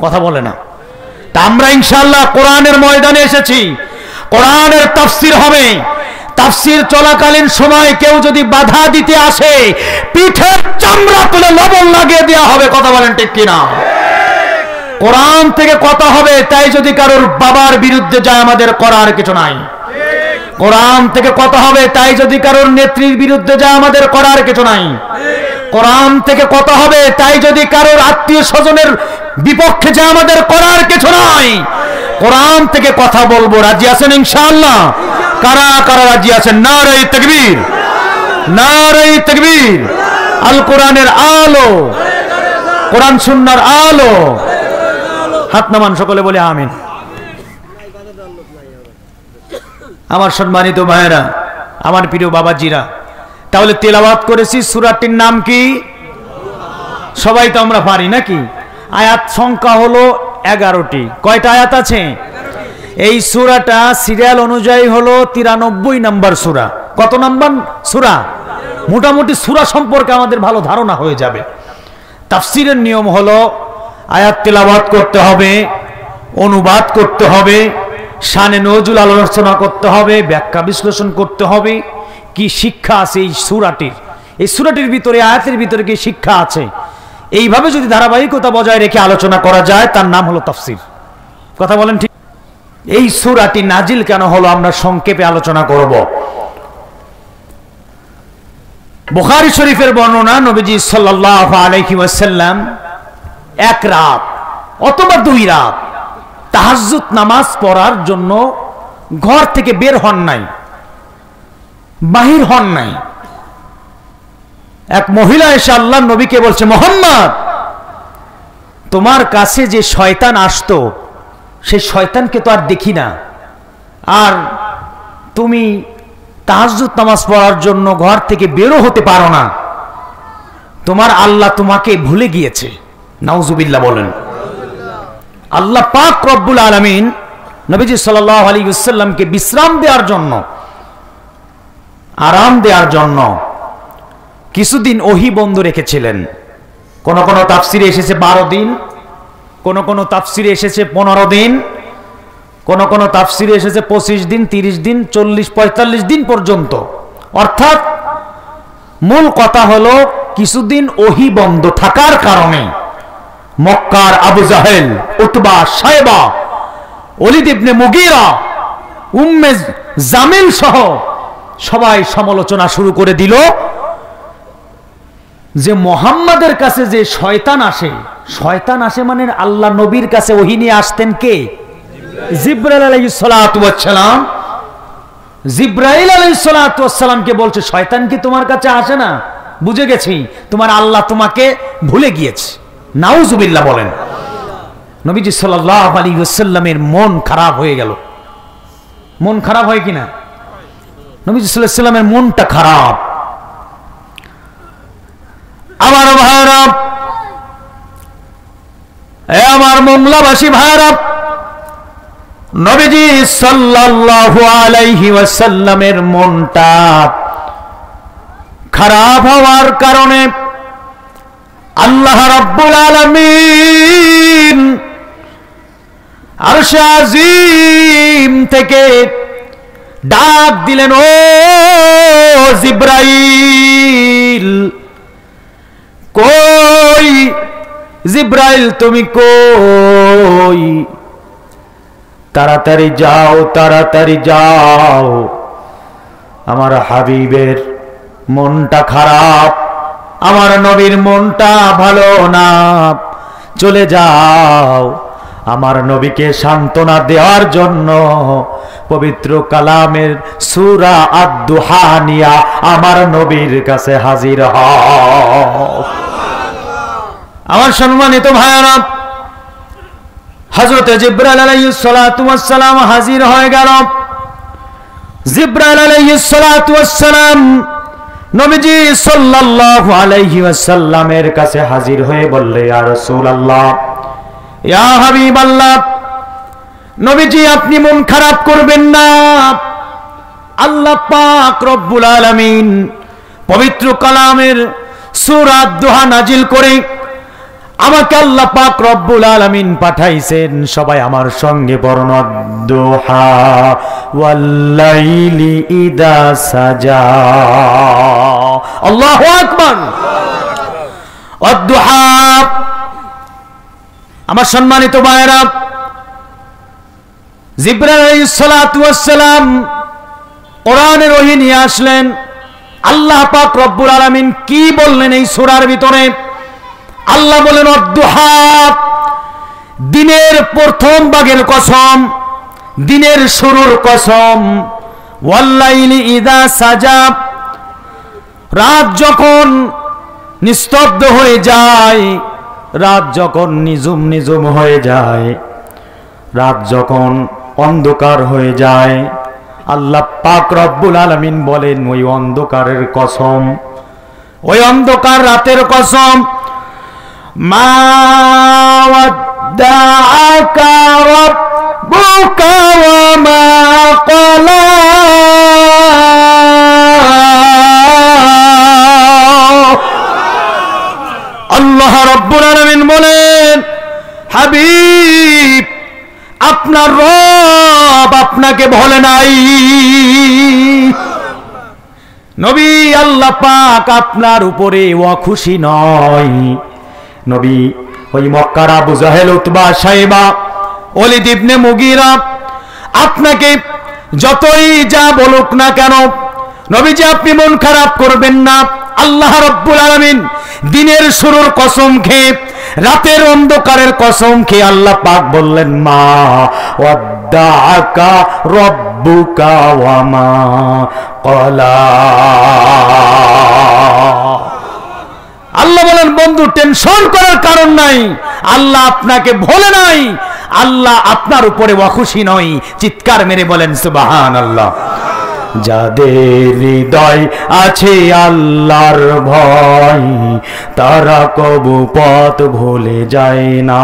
কথা বলে না। তা আমরা ইনশাআল্লাহ কোরআনের ময়দানে এসেছি, কোরআনের তাফসীর হবে। তাফসীর চলাকালীন সময় কেউ যদি বাধা দিতে আসে, পিঠের চামড়া তুলে লবণ লাগিয়ে দেওয়া হবে। কথা বলেন ঠিক কিনা? কোরআন থেকে কথা হবে, তাই যদি কারোর বাবার বিরুদ্ধে যায় আমাদের করার কিছু নাই। কোরআন থেকে কথা হবে, তাই যদি কারোর নেত্রীর বিরুদ্ধে যায় আমাদের করার কিছু নাই। কোরআন থেকে কথা হবে, তাই যদি কারোর আত্মীয় স্বজনের বিপক্ষে যায় আমাদের করার কিছু নাই। কোরআন থেকে কথা বলবো, রাজি আছেন ইনশাআল্লাহ? কারা কারা রাজি আছেন? নারে তাকবীর, নারে তাকবীর। আল কোরআনের আলো, কোরআন সুন্নাহর আলো। হাত নামান সকলে, বলে আমিন। আমার সম্মানিত ভাইয়েরা, আমার প্রিয় বাবাজিরা, তাহলে তেলাওয়াত করেছি সূরাটির নাম কি? সবাই তো আমরা পারি নাকি? আয়াত সংখ্যা হলো 11টি। কয়টা আয়াত আছে? এই সূরাটা সিরিয়াল অনুযায়ী হলো 93 নম্বর সূরা। কত নম্বর সূরা? মোটামুটি সূরা সম্পর্কে আমাদের ভালো ধারণা হয়ে যাবে। তাফসীরের নিয়ম হলো আয়াত তেলাওয়াত করতে হবে, অনুবাদ করতে হবে, শানে নজুল আলোচনা করতে হবে, ব্যাখ্যা বিশ্লেষণ করতে হবে। কি শিক্ষা আছে এই সূরাটির, এই সূরাটির ভিতরে, আয়াতের ভিতরে কি শিক্ষা আছে, এইভাবে যদি ধারাবাহিকতা বজায় রেখে আলোচনা করা যায়, তার নাম হলো তাফসীর। কথা বলেন ঠিক? এই সূরাটি নাজিল কেন হলো আমরা সংক্ষেপে আলোচনা করব। বুখারী শরীফের বর্ণনা, নবীজি সাল্লাল্লাহু আলাইহি ওয়াসাল্লাম এক রাত অথবা 2 রাত তাহাজ্জুদ নামাজ পড়ার জন্য ঘর থেকে বের হন নাই, বাহির হন নাই। এক মহিলা এসে আল্লাহ নবীকে বলছে, মুহাম্মদ, তোমার কাছে যে শয়তান আসতো, সেই শয়তানকে তো আর দেখি না, আর তুমি তাহাজ্জুদ নামাজ পড়ার জন্য ঘর থেকে বেরো হতে পারো না, তোমার আল্লাহ তোমাকে ভুলে গিয়েছে। নাউজুবিল্লাহ বলেন। আল্লাহ পাক রব্বুল আলামিন নবীজি সাল্লাল্লাহু আলাইহি ওয়াসাল্লামকে বিশ্রাম দেওয়ার জন্য, আরাম দেওয়ার জন্য কিছুদিন ওহী বন্ধ রেখেছিলেন। কোন কোন তাফসিরে এসেছে 12 দিন, কোন কোন তাফসিরে এসেছে 15 দিন, কোন কোন তাফসিরে এসেছে 25 দিন, 30 দিন, 40, 45 দিন পর্যন্ত। অর্থাৎ মূল কথা হলো কিছুদিন ওহী বন্ধ থাকার কারণে মক্কার আবু জাহেল, উতবা, শায়বা, ওলীদ ইবনে মুগীরা, উম্মে জামিল সহ সবাই সমালোচনা শুরু করে দিল যে মুহাম্মাদের কাছে যে শয়তান আসে, শয়তান আসে মানে আল্লাহ নবীর কাছে ওহী নিয়ে আসতেন কে? জিবরাইল আলাইহিস সালাতু ওয়াস সালাম। জিবরাইল আলাইহিস সালাতু ওয়াস সালামকে বলছে, শয়তান কি তোমার কাছে আসে না? বুঝে গেছি তোমার আল্লাহ তোমাকে ভুলে গিয়েছে। নাউজুবিল্লাহ বলেন। নবীজি সাল্লাল্লাহু আলাইহি ওয়াসাল্লামের মন খারাপ হয়ে গেল। মন খারাপ হয় কিনা? নবীজি সাল্লাল্লাহু আলাইহি ওয়াসাল্লামের মনটা খারাপ। আমার ভাইরা, আমার মোংলাবাসী ভাইরা, নবীজি সাল্লাল্লাহু আলাইহি ওয়াসাল্লামের মনটা খারাপ হওয়ার কারণে আল্লাহ রাব্বুল আলামিন আরশে আজিম থেকে ডাক দিলেন, ও জিবরাইল, কই জিবরাইল তুমি কই? তাড়াতাড়ি যাও, তাড়াতাড়ি যাও, আমার হাবিবের মনটা খারাপ, আমার নবীর মনটা ভালো না, চলে যাও। আমার নবীকে সান্ত্বনা দেওয়ার জন্য পবিত্র কালামের সূরা আদ-দুহা নিয়া আমার নবীর কাছে হাজির হও। আমার সম্মানিত ভাইরা, হযরত জিবরাইল আলাইহিস সালাতু ওয়াস সালাম হাজির হয়ে গেল। জিবরাইল আলাইহিস সালাতু ওয়াস সালাম নবীজি সাল্লাল্লাহু আলাইহি ওয়াসাল্লামের কাছে হাজির হয়ে বললে, ইয়া রাসূলুল্লাহ, ইয়া হাবিবাল্লাহ, নবীজি আপনি মন খারাপ করবেন না। আল্লাহ পাক রব্বুল আলামিন পবিত্র কালামের সূরা আদ-দুহা নাজিল করে আমাকে আল্লাহ পাক রব্বুল আলামিন পাঠাইছেন। সবাই আমার সঙ্গে পড়ুন, আদ-দুহা ওয়াল-লাইলি ইযা সাজা। আল্লাহু আকবার। আদ-দুহা। আমার সম্মানিত ভাইরা, জিবরাইল আলাইহিস সালাতু ওয়াস সালাম কোরআনের ওহী নিয়ে আসলেন। আল্লাহ পাক রব্বুল আলামিন কি বললেন এই সূরার ভিতরে? আল্লাহ বলেন, আদ-দুহা, দিনের প্রথম ভাগের কসম, দিনের শুরুর কসম, ওয়াল-লাইলি ইযা সাজা, রাত যখন নিস্তব্ধ হয়ে যায়, রাত যখন নিঝুম নিঝুম হয়ে যায়, রাত যখন অন্ধকার হয়ে যায়, আল্লাহ পাক রব্বুল আলামিন বলেন ওই অন্ধকারের কসম, ওই অন্ধকার রাতের কসম। মা ওয়াদ্দাআকা রাব্বুকা ওয়া মা ক্বালা, আল্লাহ রাব্বুল আলামিন বলেন, হাবিব, আপনার রব আপনাকে ভোলে নাই। নবী, আল্লাহ পাক আপনার উপরে অখুশি নয়। নবী, ওই মক্কার আবু জাহেল, উতবা, শাইবা, ওলীদ ইবনে মুগীরা আপনাকে যতই যা বলুক না কেন, নবীজি আপনি মন খারাপ করবেন না। আল্লাহ রাব্বুল আলামিন দিনের শুরুর কসম খেয়ে, রাতের অন্ধকারের কসম খেয়ে আল্লাহ পাক বললেন, মা ওয়াদ্দাআকা রাব্বুকা ওয়া মা ক্বালা। আল্লাহ বলেন, বন্ধু টেনশন করার কারণ নাই, আল্লাহ আপনাকে ভোলে নাই, আল্লাহ আপনার উপরে অখুশি নয়। চিৎকার মেরে বলেন সুবহানাল্লাহ। যাদের হৃদয় আছে আল্লাহর ভয়, তারা কবু পথ ভুলে যায় না।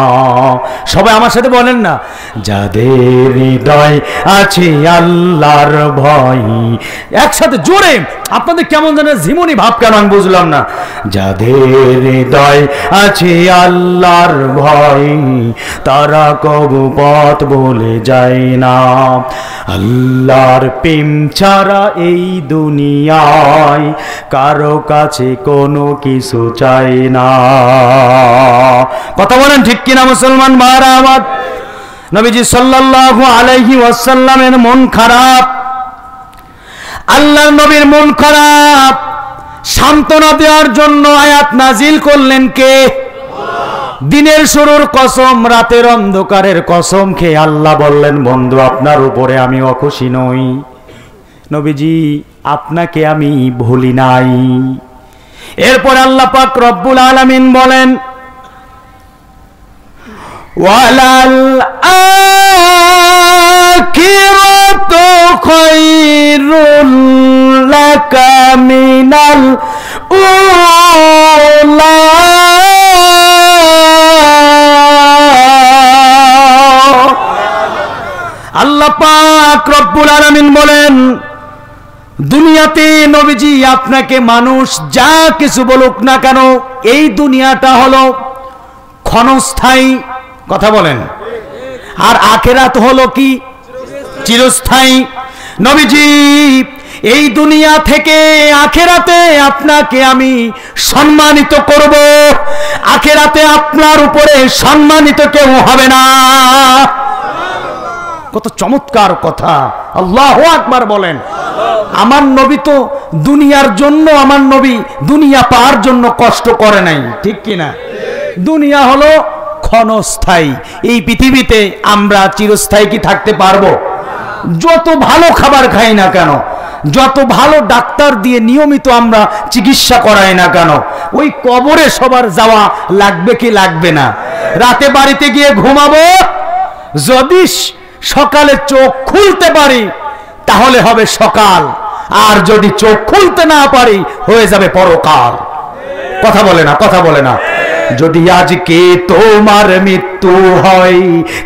সবাই আমার সাথে বলেন না, যাদের হৃদয় আছে আল্লাহর ভয়। একসাথে জোরে, আপনাদের কেমন যেন ঝিমুনি ভাব কেন আমি বুঝলাম না। যাদের হৃদয় আছে আল্লাহর ভয়, তারা কবু পথ ভুলে যায় না। আল্লাহর প্রেম ছাড়া এই দুনিয়ায় কারো কাছে কোনো কিছু চাই না। কথা বলেন ঠিক কিনা মুসলমান ভাইরা আমার? নবীজি সাল্লাল্লাহু আলাইহি ওয়াসাল্লামের মন খারাপ, আল্লাহর নবীর মন খারাপ, সান্ত্বনা দেওয়ার জন্য আয়াত নাজিল করলেন কে? দিনের শুরুর কসম, রাতের অন্ধকারের কসম খেয়ে আল্লাহ বললেন, বন্ধু আপনার উপরে আমি অখুশি নই। নবীজি আপনাকে আমি ভুলি নাই। এরপর আল্লাহ পাক রব্বুল আলামিন বলেন, ওয়ালাল আখিরাতু খায়রুল লাকা মিনাল উলা। আল্লাহ পাক রব্বুল আলামিন বলেন, দুনিয়াতে নবীজি আপনাকে মানুষ যা কিছু বলুক না কেন, এই দুনিয়াটা হলো ক্ষণস্থায়ী। কথা বলেন। আর আখিরাত হলো কি? চিরস্থায়ী। নবীজি এই দুনিয়া থেকে আখিরাতে আপনাকে আমি সম্মানিত করব, আখিরাতে আপনার উপরে সম্মানিত কেউ হবে না। কত চমৎকার কথা! আল্লাহু আকবার বলেন। আমার নবী তো দুনিয়ার জন্য, আমার নবী দুনিয়া পাওয়ার জন্য কষ্ট করে নাই, ঠিক কিনা? দুনিয়া হলো ক্ষণস্থায়ী। এই পৃথিবীতে আমরা চিরস্থায়ী কি থাকতে পারবো? যত ভালো খাবার খাই না কেন, যত ভালো ডাক্তার দিয়ে নিয়মিত আমরা চিকিৎসা করাই না কেন, ওই কবরে সবার যাওয়া লাগবে কি লাগবে না? রাতে বাড়িতে গিয়ে ঘুমাবো, যদি সকালে চোখ খুলতে পারি তাহলে হবে সকাল, আর যদি চোখ খুলতে না পারি হয়ে যাবে পরকাল। কথা বলে না, কথা বলে না। যদি আজকে তোমার মৃত্যু হয়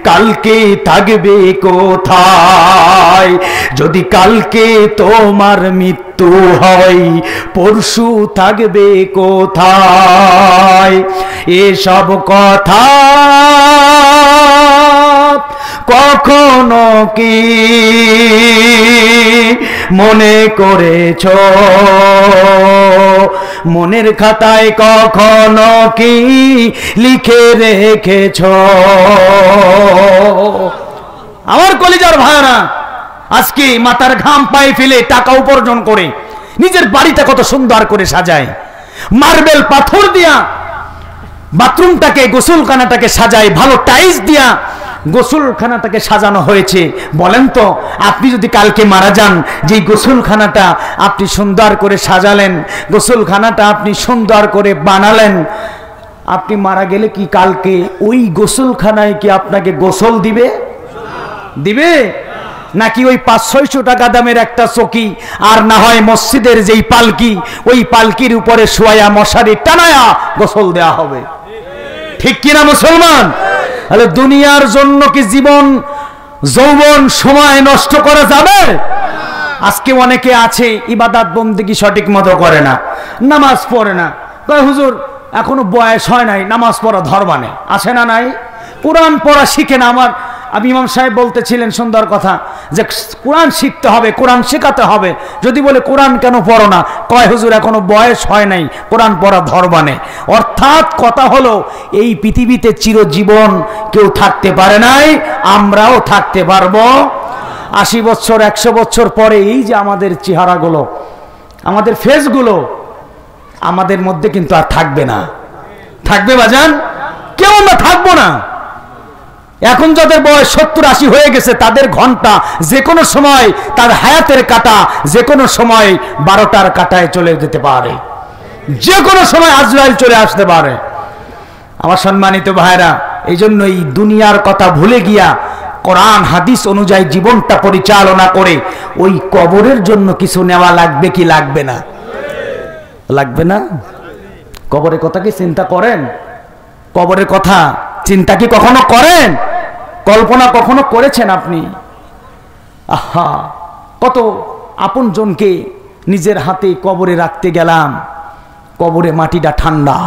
কালকে থাকবে কোথায়? যদি কালকে তোমার মৃত্যু হয় পরশু থাকবে কোথায়? এসব কথা কখনো কি মনে করেছ? মনের খাতায় কখনো কি লিখে রেখেছ? আমার কলিজার ভাইরা, আজকে মাথার ঘাম পায়ে ফেলে টাকা উপার্জন করে নিজের বাড়িটা কত সুন্দর করে সাজায়, মার্বেল পাথর দিয়া বাথরুমটাকে গোসলখানাটাকে সাজায়, ভালো টাইলস দিয়া গোসলখানাটাকে সাজানো হয়েছে। বলেন তো, আপনি যদি কালকে মারা যান, যে গোসলখানাটা আপনি সুন্দর করে সাজালেন, গোসলখানাটা আপনি সুন্দর করে বানালেন, আপনি মারা গেলে কি কালকে ওই গোসলখানায় কি আপনাকে গোসল দিবে? দিবে নাকি ওই 500-600 টাকা দামের একটা চকি আর না হয় মসজিদের যেই পালকি, ওই পালকির উপরে শোয়া মশারি টানায়া গোসল দেয়া হবে? ঠিক কিনা মুসলমান? তাহলে দুনিয়ার জন্য কি জীবন যৌবন সময় নষ্ট করা যাবে? আজকে অনেকে আছে ইবাদত বন্দেগী সঠিক মতো করে না, নামাজ পড়ে না, কয় হুজুর এখনো বয়স হয় নাই, নামাজ পড়া ধরবানে আছে না নাই? কোরআন পড়া শিখে না। আমি ইমাম সাহেব বলতেছিলেন সুন্দর কথা, যে কোরআন শিখতে হবে, কোরআন শেখাতে হবে। যদি বলে কোরআন কেন পড়ো না, কয় হুজুর এখনো বয়স হয় নাই, কোরআন পড়া ধরবানে। অর্থাৎ কথা হলো, এই পৃথিবীতে চিরজীবন কেউ থাকতে পারে নাই, আমরাও থাকতে পারবো 80 বছর 100 বছর পরে এই যে আমাদের চেহারাগুলো, আমাদের ফেসগুলো আমাদের মধ্যে কিন্তু আর থাকবে না। থাকবে বাজান? কেউ আমরা থাকবো না। এখন যাদের বয়স 70-80 হয়ে গেছে, তাদের ঘন্টা যে কোনো সময়, তার হায়াতের কাটা যে কোনো সময় 12টার কাটায় চলে যেতে পারে, যে কোনো সময় আজরাইল চলে আসতে পারে। আমার সম্মানিত ভাইরা, এই জন্য এই দুনিয়ার কথা ভুলে গিয়া কোরআন হাদিস অনুযায়ী জীবনটা পরিচালনা করে ওই কবরের জন্য কিছু নেওয়া লাগবে কি লাগবে না? লাগবে না? কবরের কথা কি চিন্তা করেন? কবরের কথা চিন্তা কি কখনো করেন? কল্পনা কখনো করেছেন আপনি? আহা, কত আপন জনকে নিজের হাতে কবরে রাখতে গেলাম, কবরে মাটিটা ঠান্ডা।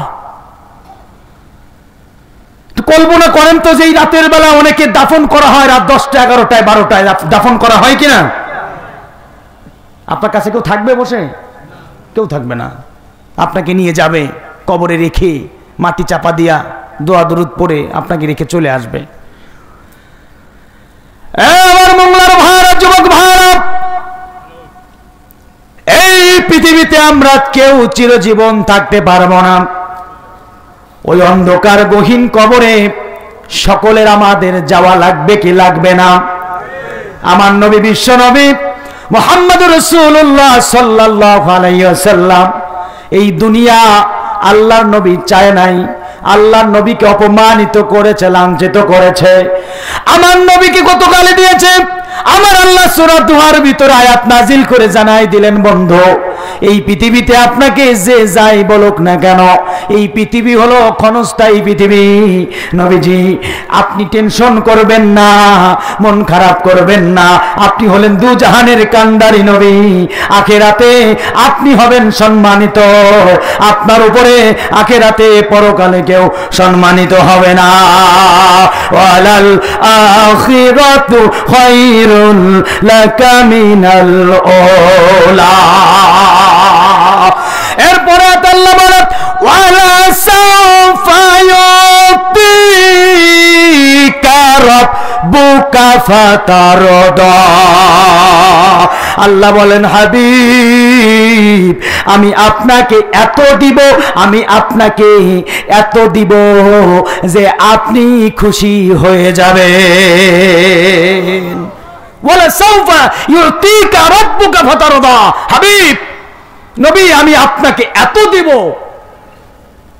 কল্পনা করেন তো, যে রাতের বেলা অনেকে দাফন করা হয় রাত 10টা 11টায় 12টায় দাফন করা হয় কিনা? আপনার কাছে কেউ থাকবে বসে? কেউ থাকবে না। আপনাকে নিয়ে যাবে, কবরে রেখে মাটি চাপা দিয়া দোয়া দরুদ পড়ে আপনাকে রেখে চলে আসবে। আমার মঙ্গলার ভাইরা, যুবক ভাইরা, এই পৃথিবীতে আমরা কেউ চিরজীবন থাকতে পারবো না। ওই অন্ধকার গহীন কবরে সকলের আমাদের যাওয়া লাগবে কি লাগবে না? আমার নবী, বিশ্ব নবী মুহাম্মদুর রাসূলুল্লাহ সাল্লাল্লাহু আলাইহি ওয়াসাল্লাম এই দুনিয়া আল্লাহর নবী চায় নাই। আল্লাহর নবীকে অপমানিত করেছে, লাঞ্ছিত করেছে। আমার নবীকে কত গালি দিয়েছে। আমার আল্লাহ সূরা দুহার ভিতরে আয়াত নাজিল করে জানাই দিলেন, বন্ধু, এই পৃথিবীতে আপনাকে যে যাই বলুক না কেন, এই পৃথিবী হলো ক্ষণস্থায়ী পৃথিবী। নবীজি, আপনি টেনশন করবেন না, মন খারাপ করবেন না। আপনি হলেন দুজাহানের কান্ডারি নবী। আখিরাতে আপনি হবেন সম্মানিত। আপনার উপরে আখিরাতে পরকালে কেউ সম্মানিত হবে না। ওয়ালাল আখিরাতু খায়রুল লাকা মিনাল উলা। এরপরে আল্লাহ বলেন, ওয়ালা সাওফা ইউতিকা রাব্বুকা ফাতারদা। আল্লাহ বলেন, হাবিব, আমি আপনাকে এত দিব, আমি আপনাকে এত দিব যে আপনি খুশি হয়ে যাবেন। ওয়ালা সাওফা ইউতিকা রাব্বুকা ফাতারদা। হাবিব নবী, আমি আপনাকে এত দিব,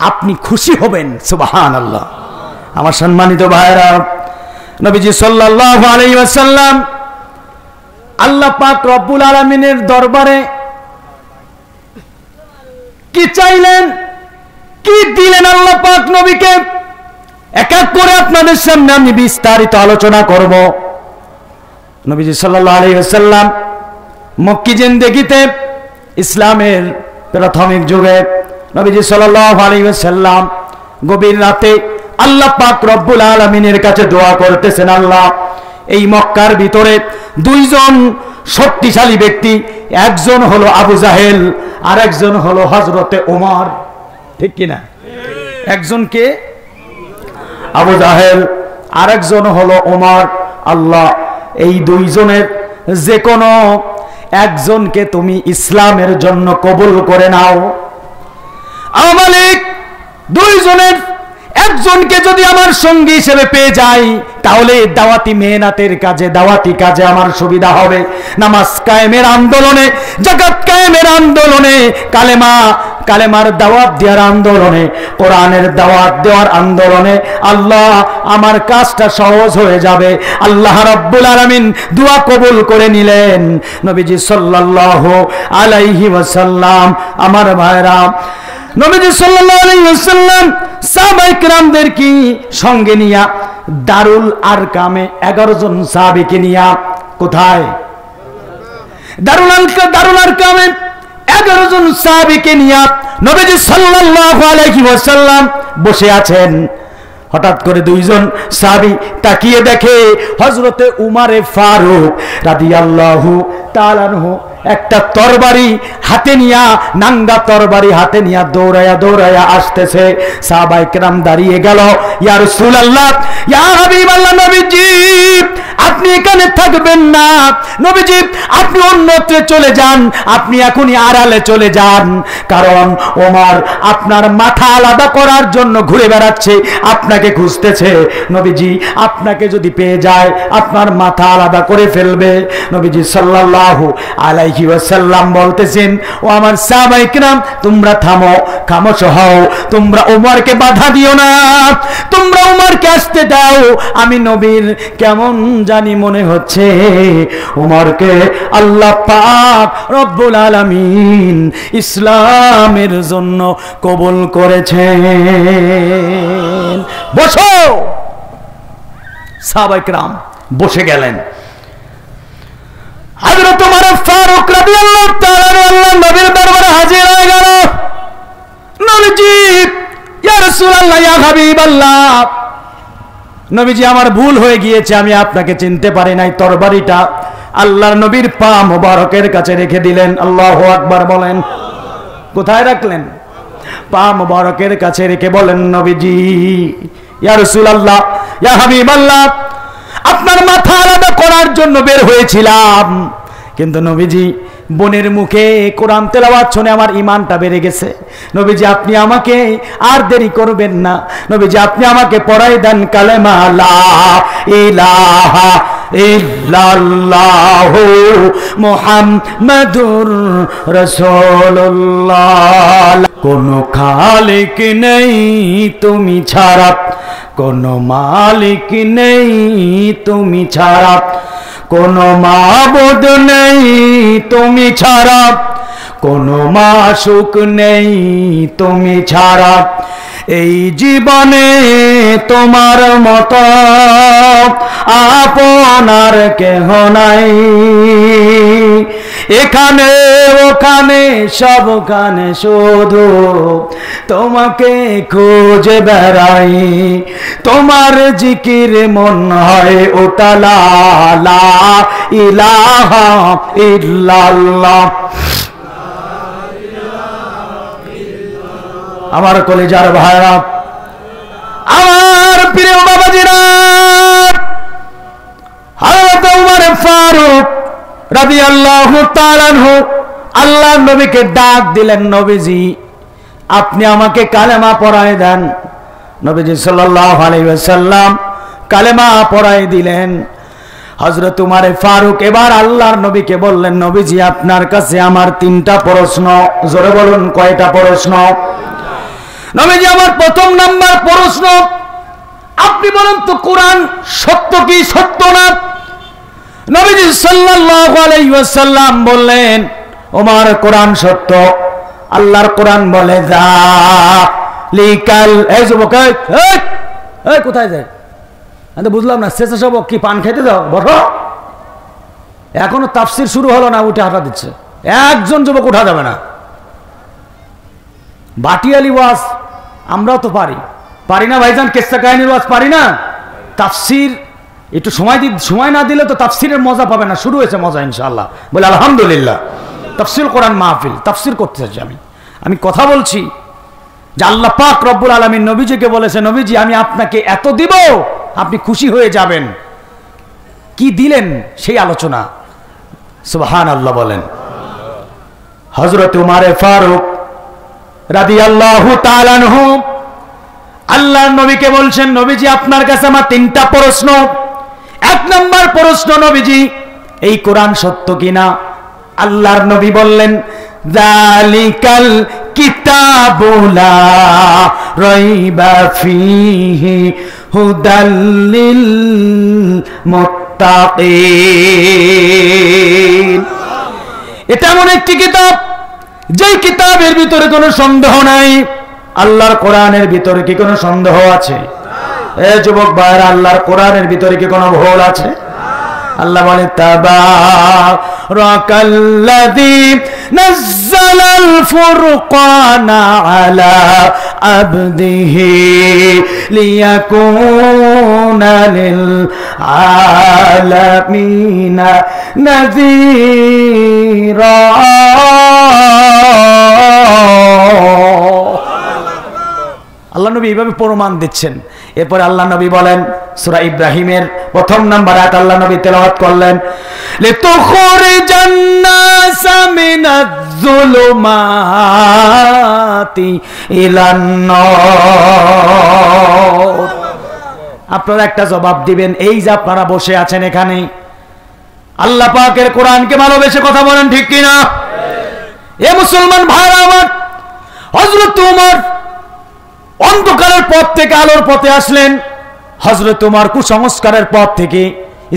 আপনি খুশি হবেন। সুবহানাল্লাহ। আমার সম্মানিত ভাইরা, নবীজি সাল্লাল্লাহু আলাইহি ওয়াসাল্লাম আল্লাহ পাক রব্বুল আলামিনের দরবারে কি চাইলেন, কি দিলেন আল্লাহ পাক নবীকে এক এক করে আপনাদের সামনে আমি বিস্তারিত আলোচনা করব। নবীজি সাল্লাল্লাহু আলাইহি ওয়াসাল্লাম মক্কি জিন্দেগিতে ইসলামের প্রাথমিক যুগে নবীজি সাল্লাল্লাহু আলাইহি ওয়াসাল্লাম গভীর রাতে আল্লাহ পাক রব্বুল আলামিনের কাছে দোয়া করতেছেন, আল্লাহ এই মক্কার ভিতরে দুইজন শক্তিশালী ব্যক্তি, একজন হলো আবু জাহেল আর একজন হলো হযরতে ওমর, ঠিক কিনা? একজনকে আবু জাহেল আর একজন হলো ওমর। আল্লাহ এই দুইজনের যে কোনো একজনকে তুমি ইসলামের জন্য কবুল করে নাও। মালিক দুইজনের একজনকে যদি আমার সঙ্গী হিসেবে পেয়ে যাই তাহলে দাওয়াতি মেহনতের কাজে, দাওয়াতি কাজে আমার সুবিধা হবে। নামাজ কায়েমের আন্দোলনে, যাকাত কায়েমের আন্দোলনে, কালেমার দাওয়াত দেওয়ার আন্দোলনে, কোরআনের দাওয়াত দেওয়ার আন্দোলনে আল্লাহ আমার কাজটা সহজ হয়ে যাবে। আল্লাহ রাব্বুল আলামিন দোয়া কবুল করে নিলেন। নবীজি সাল্লাল্লাহু আলাইহি ওয়াসাল্লাম, আমার ভাইরা, নবীজি সাল্লাল্লাহু আলাইহি ওয়াসাল্লাম সাহাবায়ে কেরামদের কি সঙ্গে নিয়া দারুল আরকামে 11 জন সাহাবীকে নিয়া, কোথায়? দারুল আরকামে 11 জন সাহাবীকে নিয়া নবীজি সাল্লাল্লাহু আলাইহি ওয়াসাল্লাম বসে আছেন। হঠাৎ করে দুইজন সাহাবী তাকিয়ে দেখে হযরতে উমারে ফারুক রাদিয়াল্লাহু তাআলা আনহু একটা তরবারি হাতে নিয়া, নাঙ্গা তরবারি হাতে নিয়া দৌড়ায়া আসতেছে। সাহাবায়ে কেরাম দাঁড়িয়ে গেল, ইয়া রাসূলুল্লাহ, ইয়া হাবিবাল্লাহ, নবীজি আপনি এখানে থাকবেন না, নবীজি আপনি অন্যত্র চলে যান, আপনি এখনই আড়ালে চলে যান, কারণ ওমর আপনার মাথা আলাদা করার জন্য ঘুরে বেড়াচ্ছে, আপনাকে খুঁজতেছে। নবীজি আপনাকে যদি পেয়ে যায় আপনার মাথা আলাদা করে ফেলবে। নবীজি সাল্লাল্লাহু আলাইহি ওয়াসাল্লাম বলতেছেন, ও আমার সাহাবায়ে কেরাম, তোমরা থামো, খামোশ হও, তোমরা ওমরকে বাধা দিও না, তোমরা ওমরকে আসতে দাও। আমি নবীর কেমন জানি মনে হচ্ছে ওমরকে আল্লাহ পাক রব্বুল আলামিন ইসলামের জন্য কবুল করেছেন। বসো। সাহাবায়ে কেরাম বসে গেলেন। হযরত ওমর ফারুক রাদিয়াল্লাহু তাআলা আল্লাহ নবীর দরবারে হাজির হয়ে গেল। নবীজি, ইয়া রাসূলুল্লাহ, ইয়া হাবিবাল্লাহ, নবীজি আমার ভুল হয়ে গিয়েছে, আমি আপনাকে চিনতে পারি নাই। তরবারিটা আল্লাহর নবীর পা মোবারকের কাছে রেখে দিলেন। আল্লাহু আকবার বলেন। কোথায় রাখলেন? পা মোবারকের কাছে রেখে বলেন, নবীজি, ইয়া রাসূলুল্লাহ, ইয়া হাবিবাল্লাহ, আপনার মাথা আলাদা করার জন্য বের হয়েছিলাম, কিন্তু নবীজি বোনের মুখে কোরআন তেলাওয়াত শুনে আমার ঈমানটা বেড়ে গেছে। নবীজি আপনি আমাকে আর দেরি করবেন না, নবীজি আপনি আমাকে পড়াই দেন কালেমা লা ইলাহা ইল্লাল্লাহু মুহাম্মাদুর রাসূলুল্লাহ। কোনো খালিক নেই তুমি ছাড়া, কোনো মালিক নেই তুমি ছাড়া, কোনো মাবুদ নেই তুমি ছাড়া, কোনো মাশুক নেই তুমি ছাড়া, এই জীবনে তোমার মতো আপনার কেহ নাই, এখানে ওখানে সবখানে শুধু তোমাকে খুঁজে বেড়াই, তোমার জিকির মন হয় ওটা লা ইলাহা ইল্লাল্লাহ। আমার কলিজার ভাইরা, আমার প্রিয় বাবাজিরা, হযরত ওমর ফারুক রাদিয়াল্লাহু তাআলা আনহু আল্লাহর নবীকে ডাক দিলেন, নবীজি আপনি আমাকে কালেমা পড়ায় দেন। নবীজি সাল্লাল্লাহু আলাইহি ওয়াসাল্লাম কালেমা পড়ায় দিলেন। হযরত ওমর ফারুক এবার আল্লাহর নবীকে বললেন, নবীজি আপনার কাছে আমার 3টা প্রশ্ন। জোরে বলুন, কয়টা প্রশ্ন? নবীজি আমার প্রথম নাম্বার প্রশ্ন, আপনি বলেন তো কোরআন সত্য কি সত্য না? নবীজি সাল্লাল্লাহু আলাইহি ওয়াসাল্লাম বললেন, ওমর কোরআন সত্য। আল্লাহর কোরআন বলে, যা লিকাল এই যুবক এই কোথায় যায়? আমি তো বুঝলাম না, স্বেচ্ছাসেবক কি পান খেতে দাও? বসো। এখনো তাফসির শুরু হলো না, উঠে হাঁটা দিচ্ছে। একজন যুবক উঠা যাবে না। বাটিয়ালি ওয়াজ আমরাও তো পারি না ভাইজান? কেসা কাহিনীর ওয়াজ পারি না? তাফসির একটু সময় না দিলে তো তাফসিরের মজা পাবে না। শুরু হয়েছে মজা ইনশাআল্লাহ, বলে আলহামদুলিল্লাহ। তাফসির কোরআন মাহফিল, তাফসির করতে চাচ্ছি আমি কথা বলছি যে আল্লাহ পাক রব্বুল আলামিন নবীজিকে বলেছে, নবীজি আমি আপনাকে এত দিব আপনি খুশি হয়ে যাবেন। কি দিলেন সেই আলোচনা। সুবহানাল্লাহ বলেন। হযরত উমর ফারুক রাদিয়াল্লাহু তাআলা আনহু আল্লাহর নবীকে বলছেন, নবীজি আপনার কাছে আমার 3টা প্রশ্ন। 1 নম্বর প্রশ্ন, নবীজি এই কোরআন সত্য কিনা? আল্লাহর নবী বললেন, যালিকাল কিতাবু লা রাইবা ফীহি হুদাল লিল মুত্তাকিন। এটা এমন একটি কিতাব যেই কিতাবের ভিতরে কোনো সন্দেহ নাই। আল্লাহর কোরআনের ভিতরে কি কোনো সন্দেহ আছে? এ যুবক ভাইরা, আল্লাহর কোরআনের ভিতরে কি কোনো ভুল আছে? আল্লাহ বলে, তাবারাকাল্লাযী নাযালাল ফুরকানা আলা আবদিহি লিয়াকুনা লিল আলামিনা নাযীরা। আল্লাহ নবী এইভাবে প্রমাণ দিচ্ছেন। এরপরে আল্লাহ নবী বলেন, সূরা ইব্রাহিমের 1 নম্বর আয়াত আল্লাহ নবী তেলাওয়াত করলেন, লিতুখরিজান নাসা মিনাজ-যুলুমাতি ইলান নূর। আপনারা একটা জবাব দিবেন, এই যে আপনারা বসে আছেন এখানে, আল্লাহ পাকের কোরআনকে ভালোবেসে কথা বলেন, ঠিক কিনা? এ মুসলমান ভাইরা আমার, হযরত উমর অন্ধকারের পথ থেকে আলোর পথে আসলেন। হযরত উমর কুসংস্কারের পথ থেকে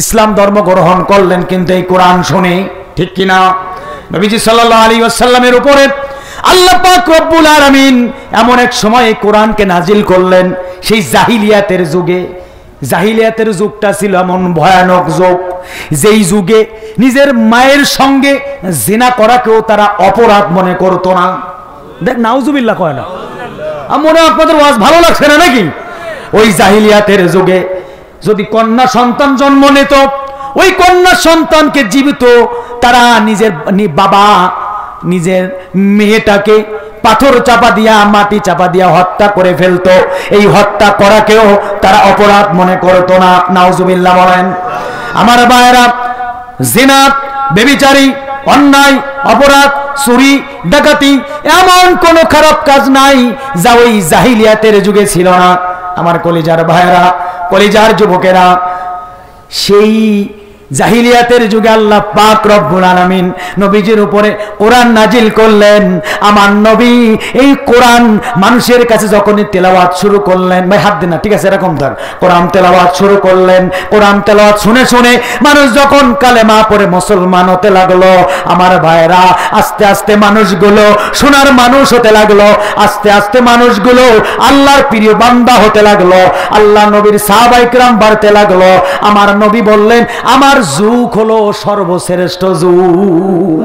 ইসলাম ধর্ম গ্রহণ করলেন, কিন্তু এই কোরআন শুনে, ঠিক কিনা? নবীজি সাল্লাল্লাহু আলাইহি ওয়াসাল্লামের উপরে আল্লাহ পাক রব্বুল আলামিন এমন এক সময় এই কোরআনকে নাজিল করলেন, সেই জাহিলিয়াতের যুগে। জাহিলিয়াতের যুগটা ছিল এমন ভয়ানক যুগ, যেই যুগে নিজের মায়ের সঙ্গে জিনা করাকেও তারা অপরাধ মনে করতো না। দেখ, নাউজুবিল্লাহ কয় না? মনে হয় আপনাদের ওয়াজ ভালো লাগছে না নাকি? ওই জাহিলিয়াতের যুগে যদি কন্যা সন্তান জন্ম নিত, ওই কন্যা সন্তানকে জীবিত তারা নিজের বাবা নিজের মেয়েটাকে পাথর চাপা দিয়া, মাটি চাপা দিয়া হত্যা করে ফেলতো। এই হত্যা করাকেও তারা অপরাধ মনে করতো না। নাউজুবিল্লাহ বলেন। আমার ভাইয়েরা, জিনা, ব্যভিচারী, অন্যায়, অপরাধ, চুরি, ডাকাতি, এমন কোন খারাপ কাজ নাই যা ওই জাহিলিয়াতের যুগে ছিল না। আমার কলিজার ভাইয়েরা, কলিজার যুবকেরা, সেই জাহিলিয়াতের যুগে আল্লাহ পাক রব্বুল আলামিন নবীজির উপরে কোরআন নাজিল করলেন। আমার নবী এই কোরআন মানুষের কাছে যখনই তেলাওয়াত শুরু করলেন, ভাই হাত দিন না, ঠিক আছে, এরকম ধর, কোরআন তেলাওয়াত শুরু করলেন। কোরআন তেলাওয়াত শুনে শুনে মানুষ যখন কালেমা পড়ে মুসলমান হতে লাগলো, আমার ভাইরা, আস্তে আস্তে মানুষগুলো সোনার মানুষ হতে লাগলো। আস্তে আস্তে মানুষগুলো আল্লাহর প্রিয় বান্দা হতে লাগলো। আল্লাহ নবীর সাহাবায়ে কিরাম বাড়তে লাগলো। আমার নবী বললেন, আমার যুগ হলো সর্বশ্রেষ্ঠ যুগ।